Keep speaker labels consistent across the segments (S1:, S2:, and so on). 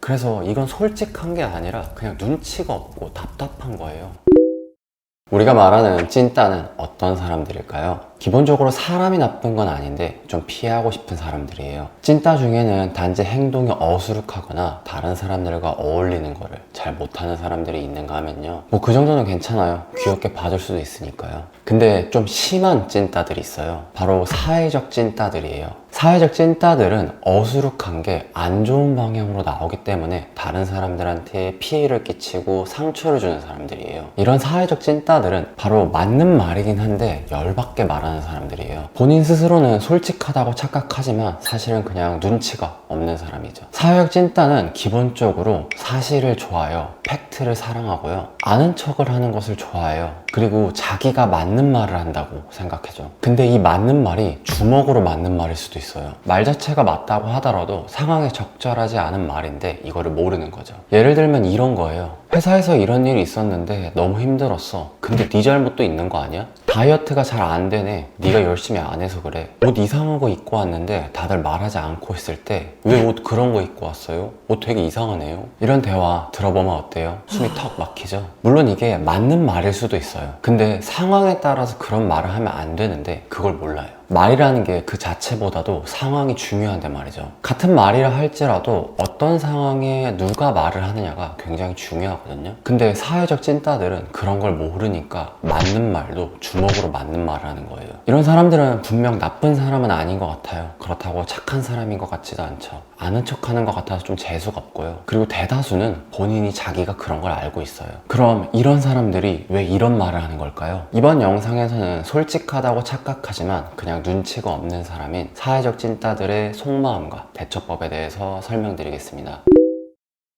S1: 그래서 이건 솔직한 게 아니라 그냥 눈치가 없고 답답한 거예요. 우리가 말하는 찐따는 어떤 사람들일까요? 기본적으로 사람이 나쁜 건 아닌데 좀 피하고 싶은 사람들이에요. 찐따 중에는 단지 행동이 어수룩하거나 다른 사람들과 어울리는 거를 잘 못하는 사람들이 있는가 하면요, 뭐 그 정도는 괜찮아요. 귀엽게 봐줄 수도 있으니까요. 근데 좀 심한 찐따들이 있어요. 바로 사회적 찐따들이에요. 사회적 찐따들은 어수룩한 게 안 좋은 방향으로 나오기 때문에 다른 사람들한테 피해를 끼치고 상처를 주는 사람들이에요. 이런 사회적 찐따들은 바로 맞는 말이긴 한데 열받게 말하는 사람들이에요. 본인 스스로는 솔직하다고 착각하지만 사실은 그냥 눈치가 없는 사람이죠. 사회적 찐따는 기본적으로 사실을 좋아해요. 팩트를 사랑하고요. 아는 척을 하는 것을 좋아해요. 그리고 자기가 맞는 말을 한다고 생각해줘. 근데 이 맞는 말이 주먹으로 맞는 말일 수도 있어요. 말 자체가 맞다고 하더라도 상황에 적절하지 않은 말인데 이거를 모르는 거죠. 예를 들면 이런 거예요. 회사에서 이런 일이 있었는데 너무 힘들었어. 근데 네 잘못도 있는 거 아니야? 다이어트가 잘 안 되네. 네가 열심히 안 해서 그래. 옷 이상한 거 입고 왔는데 다들 말하지 않고 있을 때 왜 옷 그런 거 입고 왔어요? 옷 되게 이상하네요. 이런 대화 들어보면 어때요? 숨이 턱 막히죠? 물론 이게 맞는 말일 수도 있어요. 근데 상황에 따라서 그런 말을 하면 안 되는데 그걸 몰라요. 말이라는 게 그 자체보다도 상황이 중요한데 말이죠. 같은 말이라 할지라도 어떤 상황에 누가 말을 하느냐가 굉장히 중요하거든요. 근데 사회적 찐따들은 그런 걸 모르니까 맞는 말도 주먹으로 맞는 말을 하는 거예요. 이런 사람들은 분명 나쁜 사람은 아닌 것 같아요. 그렇다고 착한 사람인 것 같지도 않죠. 아는 척 하는 것 같아서 좀 재수가 없고요. 그리고 대다수는 본인이 자기가 그런 걸 알고 있어요. 그럼 이런 사람들이 왜 이런 말을 하는 걸까요? 이번 영상에서는 솔직하다고 착각하지만 그냥 눈치가 없는 사람인 사회적 찐따들의 속마음과 대처법에 대해서 설명드리겠습니다.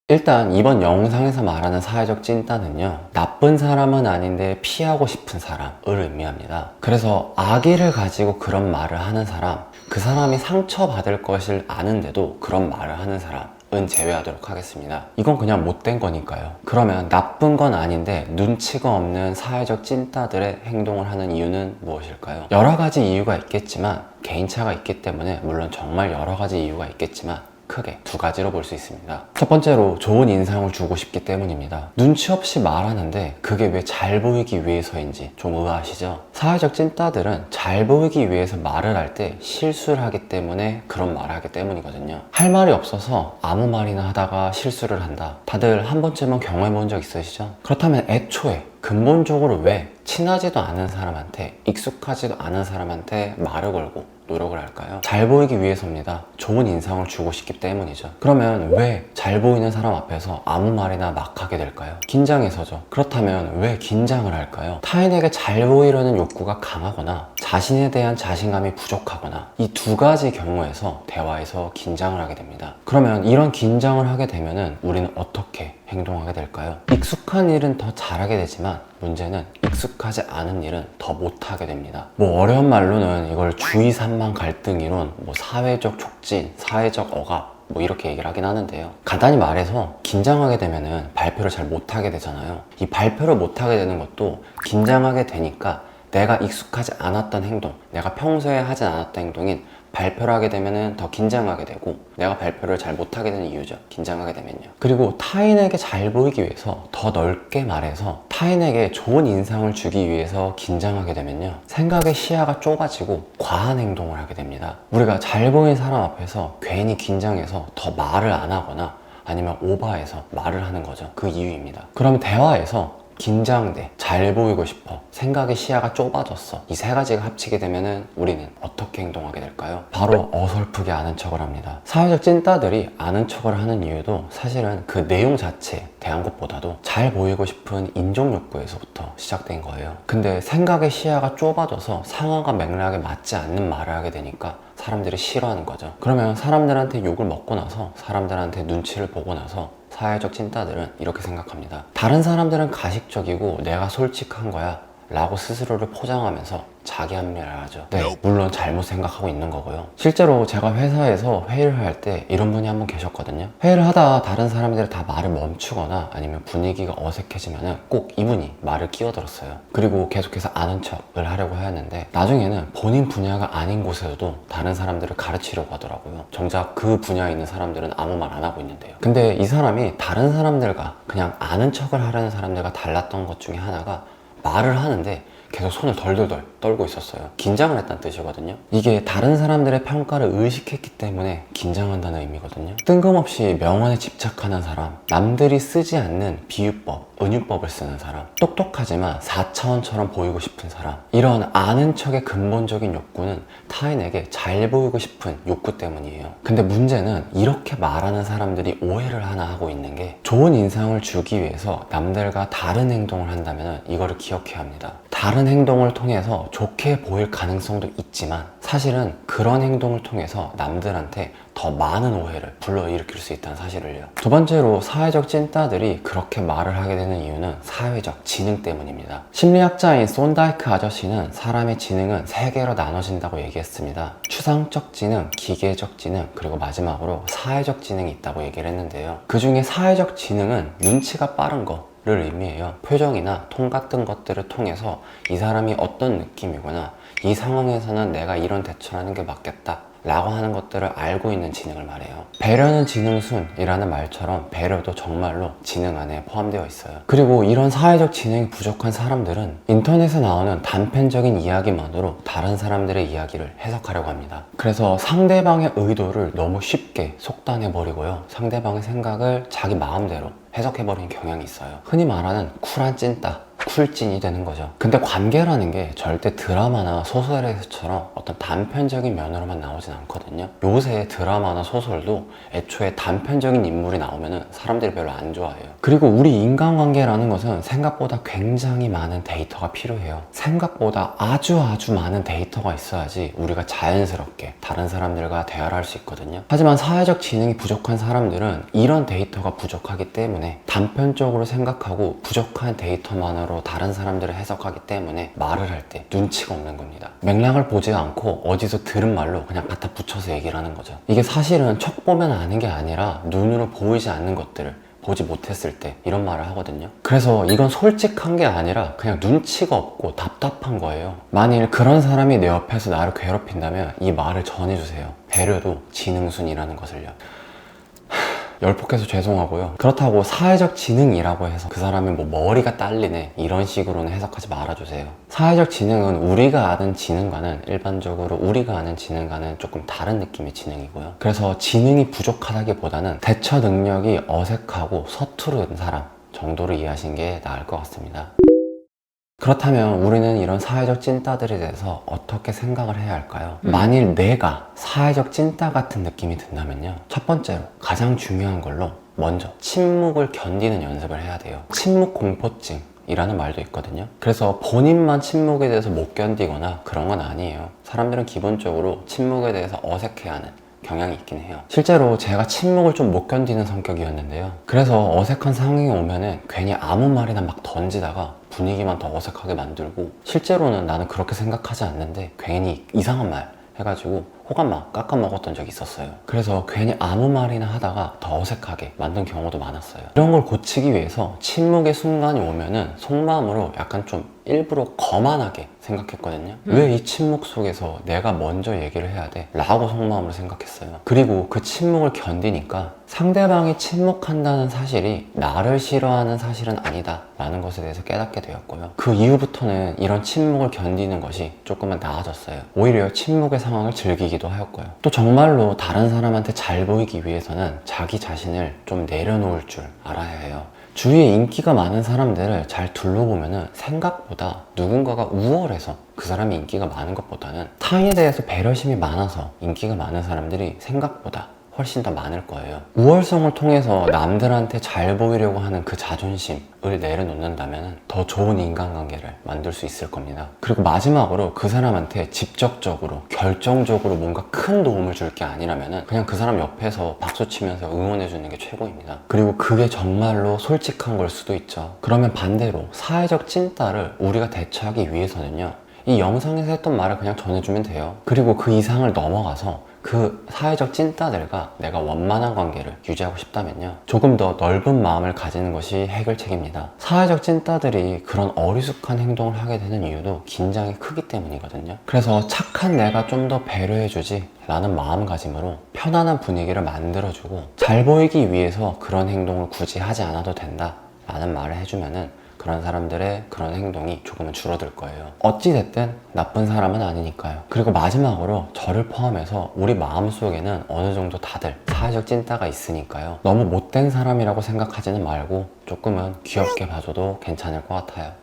S1: 일단 이번 영상에서 말하는 사회적 찐따는요, 나쁜 사람은 아닌데 피하고 싶은 사람을 의미합니다. 그래서 악의를 가지고 그런 말을 하는 사람, 그 사람이 상처받을 것을 아는데도 그런 말을 하는 사람은 제외하도록 하겠습니다. 이건 그냥 못된 거니까요. 그러면 나쁜 건 아닌데 눈치가 없는 사회적 찐따들의 행동을 하는 이유는 무엇일까요? 여러 가지 이유가 있겠지만 개인차가 있기 때문에 물론 정말 여러 가지 이유가 있겠지만 크게 두 가지로 볼 수 있습니다. 첫 번째로 좋은 인상을 주고 싶기 때문입니다. 눈치 없이 말하는데 그게 왜 잘 보이기 위해서인지 좀 의아하시죠? 사회적 찐따들은 잘 보이기 위해서 말을 할 때 실수를 하기 때문에 그런 말을 하기 때문이거든요. 할 말이 없어서 아무 말이나 하다가 실수를 한다. 다들 한 번쯤은 경험해 본 적 있으시죠? 그렇다면 애초에 근본적으로 왜 친하지도 않은 사람한테, 익숙하지도 않은 사람한테 말을 걸고 노력을 할까요? 잘 보이기 위해서입니다. 좋은 인상을 주고 싶기 때문이죠. 그러면 왜 잘 보이는 사람 앞에서 아무 말이나 막 하게 될까요? 긴장해서죠. 그렇다면 왜 긴장을 할까요? 타인에게 잘 보이려는 욕구가 강하거나 자신에 대한 자신감이 부족하거나 이 두 가지 경우에서 대화에서 긴장을 하게 됩니다. 그러면 이런 긴장을 하게 되면은 우리는 어떻게 행동하게 될까요? 익숙한 일은 더 잘하게 되지만 문제는 익숙하지 않은 일은 더 못하게 됩니다. 뭐 어려운 말로는 이걸 주의 산만 갈등 이론, 뭐 사회적 촉진, 사회적 억압 뭐 이렇게 얘기를 하긴 하는데요. 간단히 말해서 긴장하게 되면은 발표를 잘 못하게 되잖아요. 이 발표를 못하게 되는 것도 긴장하게 되니까 내가 익숙하지 않았던 행동, 내가 평소에 하지 않았던 행동인 발표를 하게 되면 더 긴장하게 되고 내가 발표를 잘 못하게 되는 이유죠. 긴장하게 되면요. 그리고 타인에게 잘 보이기 위해서 더 넓게 말해서 타인에게 좋은 인상을 주기 위해서 긴장하게 되면요, 생각의 시야가 좁아지고 과한 행동을 하게 됩니다. 우리가 잘 보이는 사람 앞에서 괜히 긴장해서 더 말을 안 하거나 아니면 오버해서 말을 하는 거죠. 그 이유입니다. 그럼 대화에서 긴장돼, 잘 보이고 싶어, 생각의 시야가 좁아졌어, 이 세 가지가 합치게 되면은 우리는 어떻게 행동하게 될까요? 바로 어설프게 아는 척을 합니다. 사회적 찐따들이 아는 척을 하는 이유도 사실은 그 내용 자체에 대한 것보다도 잘 보이고 싶은 인정 욕구에서부터 시작된 거예요. 근데 생각의 시야가 좁아져서 상황과 맥락에 맞지 않는 말을 하게 되니까 사람들이 싫어하는 거죠. 그러면 사람들한테 욕을 먹고 나서, 사람들한테 눈치를 보고 나서 사회적 찐따들은 이렇게 생각합니다. 다른 사람들은 가식적이고 내가 솔직한 거야 라고 스스로를 포장하면서 자기 합리화를 하죠. 네, 물론 잘못 생각하고 있는 거고요. 실제로 제가 회사에서 회의를 할 때 이런 분이 한 분 계셨거든요. 회의를 하다 다른 사람들이 다 말을 멈추거나 아니면 분위기가 어색해지면 꼭 이분이 말을 끼어들었어요. 그리고 계속해서 아는 척을 하려고 하였는데 나중에는 본인 분야가 아닌 곳에서도 다른 사람들을 가르치려고 하더라고요. 정작 그 분야에 있는 사람들은 아무 말 안 하고 있는데요. 근데 이 사람이 다른 사람들과 그냥 아는 척을 하려는 사람들과 달랐던 것 중에 하나가 말을 하는데 계속 손을 덜덜덜 떨고 있었어요. 긴장을 했다는 뜻이거든요. 이게 다른 사람들의 평가를 의식했기 때문에 긴장한다는 의미거든요. 뜬금없이 명언에 집착하는 사람, 남들이 쓰지 않는 비유법, 은유법을 쓰는 사람, 똑똑하지만 4차원처럼 보이고 싶은 사람, 이런 아는 척의 근본적인 욕구는 타인에게 잘 보이고 싶은 욕구 때문이에요. 근데 문제는 이렇게 말하는 사람들이 오해를 하나 하고 있는 게 좋은 인상을 주기 위해서 남들과 다른 행동을 한다면 이거를 기억해야 합니다. 다른 행동을 통해서 좋게 보일 가능성도 있지만 사실은 그런 행동을 통해서 남들한테 더 많은 오해를 불러일으킬 수 있다는 사실을요. 두 번째로 사회적 찐따들이 그렇게 말을 하게 되는 이유는 사회적 지능 때문입니다. 심리학자인 손다이크 아저씨는 사람의 지능은 3개로 나눠진다고 얘기했습니다. 추상적 지능, 기계적 지능, 그리고 마지막으로 사회적 지능이 있다고 얘기를 했는데요. 그 중에 사회적 지능은 눈치가 빠른 거 를 의미해요. 표정이나 톤 같은 것들을 통해서 이 사람이 어떤 느낌이거나 이 상황에서는 내가 이런 대처를 하는 게 맞겠다 라고 하는 것들을 알고 있는 지능을 말해요. 배려는 지능순이라는 말처럼 배려도 정말로 지능 안에 포함되어 있어요. 그리고 이런 사회적 지능이 부족한 사람들은 인터넷에 나오는 단편적인 이야기만으로 다른 사람들의 이야기를 해석하려고 합니다. 그래서 상대방의 의도를 너무 쉽게 속단해버리고요. 상대방의 생각을 자기 마음대로 해석해버리는 경향이 있어요. 흔히 말하는 쿨한 찐따, 쿨찐이 되는 거죠. 근데 관계라는 게 절대 드라마나 소설에서처럼 어떤 단편적인 면으로만 나오진 않거든요. 요새 드라마나 소설도 애초에 단편적인 인물이 나오면 사람들이 별로 안 좋아해요. 그리고 우리 인간관계라는 것은 생각보다 굉장히 많은 데이터가 필요해요. 생각보다 아주 많은 데이터가 있어야지 우리가 자연스럽게 다른 사람들과 대화를 할 수 있거든요. 하지만 사회적 지능이 부족한 사람들은 이런 데이터가 부족하기 때문에 단편적으로 생각하고 부족한 데이터만으로 다른 사람들을 해석하기 때문에 말을 할 때 눈치가 없는 겁니다. 맥락을 보지 않고 어디서 들은 말로 그냥 갖다 붙여서 얘기를 하는 거죠. 이게 사실은 척 보면 아는 게 아니라 눈으로 보이지 않는 것들을 보지 못했을 때 이런 말을 하거든요. 그래서 이건 솔직한 게 아니라 그냥 눈치가 없고 답답한 거예요. 만일 그런 사람이 내 옆에서 나를 괴롭힌다면 이 말을 전해주세요. 배려도 지능순이라는 것을요. 열폭해서 죄송하고요. 그렇다고 사회적 지능이라고 해서 그 사람이 뭐 머리가 딸리네 이런 식으로는 해석하지 말아주세요. 사회적 지능은 우리가 아는 지능과는 일반적으로 우리가 아는 지능과는 조금 다른 느낌의 지능이고요. 그래서 지능이 부족하다기보다는 대처 능력이 어색하고 서투른 사람 정도로 이해하시는 게 나을 것 같습니다. 그렇다면 우리는 이런 사회적 찐따들에 대해서 어떻게 생각을 해야 할까요? 만일 내가 사회적 찐따 같은 느낌이 든다면요, 첫 번째로 가장 중요한 걸로 먼저 침묵을 견디는 연습을 해야 돼요. 침묵 공포증 이라는 말도 있거든요. 그래서 본인만 침묵에 대해서 못 견디거나 그런 건 아니에요. 사람들은 기본적으로 침묵에 대해서 어색해하는 경향이 있긴 해요. 실제로 제가 침묵을 좀 못 견디는 성격이었는데요. 그래서 어색한 상황이 오면은 괜히 아무 말이나 막 던지다가 분위기만 더 어색하게 만들고, 실제로는 나는 그렇게 생각하지 않는데 괜히 이상한 말 해가지고 호감 막 깎아먹었던 적이 있었어요. 그래서 괜히 아무 말이나 하다가 더 어색하게 만든 경우도 많았어요. 이런 걸 고치기 위해서 침묵의 순간이 오면은 속마음으로 약간 좀 일부러 거만하게 생각했거든요. 왜 이 침묵 속에서 내가 먼저 얘기를 해야 돼? 라고 속마음으로 생각했어요. 그리고 그 침묵을 견디니까 상대방이 침묵한다는 사실이 나를 싫어하는 사실은 아니다 라는 것에 대해서 깨닫게 되었고요. 그 이후부터는 이런 침묵을 견디는 것이 조금은 나아졌어요. 오히려 침묵의 상황을 즐기기도 하였고요. 또 정말로 다른 사람한테 잘 보이기 위해서는 자기 자신을 좀 내려놓을 줄 알아야 해요. 주위에 인기가 많은 사람들을 잘 둘러보면 생각보다 누군가가 우월해서 그 사람이 인기가 많은 것보다는 타인에 대해서 배려심이 많아서 인기가 많은 사람들이 생각보다 훨씬 더 많을 거예요. 우월성을 통해서 남들한테 잘 보이려고 하는 그 자존심을 내려놓는다면 더 좋은 인간관계를 만들 수 있을 겁니다. 그리고 마지막으로 그 사람한테 직접적으로 결정적으로 뭔가 큰 도움을 줄 게 아니라면 그냥 그 사람 옆에서 박수치면서 응원해주는 게 최고입니다. 그리고 그게 정말로 솔직한 걸 수도 있죠. 그러면 반대로 사회적 찐따를 우리가 대처하기 위해서는요, 이 영상에서 했던 말을 그냥 전해주면 돼요. 그리고 그 이상을 넘어가서 그 사회적 찐따들과 내가 원만한 관계를 유지하고 싶다면요, 조금 더 넓은 마음을 가지는 것이 해결책입니다. 사회적 찐따들이 그런 어리숙한 행동을 하게 되는 이유도 긴장이 크기 때문이거든요. 그래서 착한 내가 좀 더 배려해주지 라는 마음가짐으로 편안한 분위기를 만들어주고, 잘 보이기 위해서 그런 행동을 굳이 하지 않아도 된다 라는 말을 해주면은 그런 사람들의 그런 행동이 조금은 줄어들 거예요. 어찌됐든 나쁜 사람은 아니니까요. 그리고 마지막으로 저를 포함해서 우리 마음속에는 어느 정도 다들 사회적 찐따가 있으니까요, 너무 못된 사람이라고 생각하지는 말고 조금은 귀엽게 봐줘도 괜찮을 것 같아요.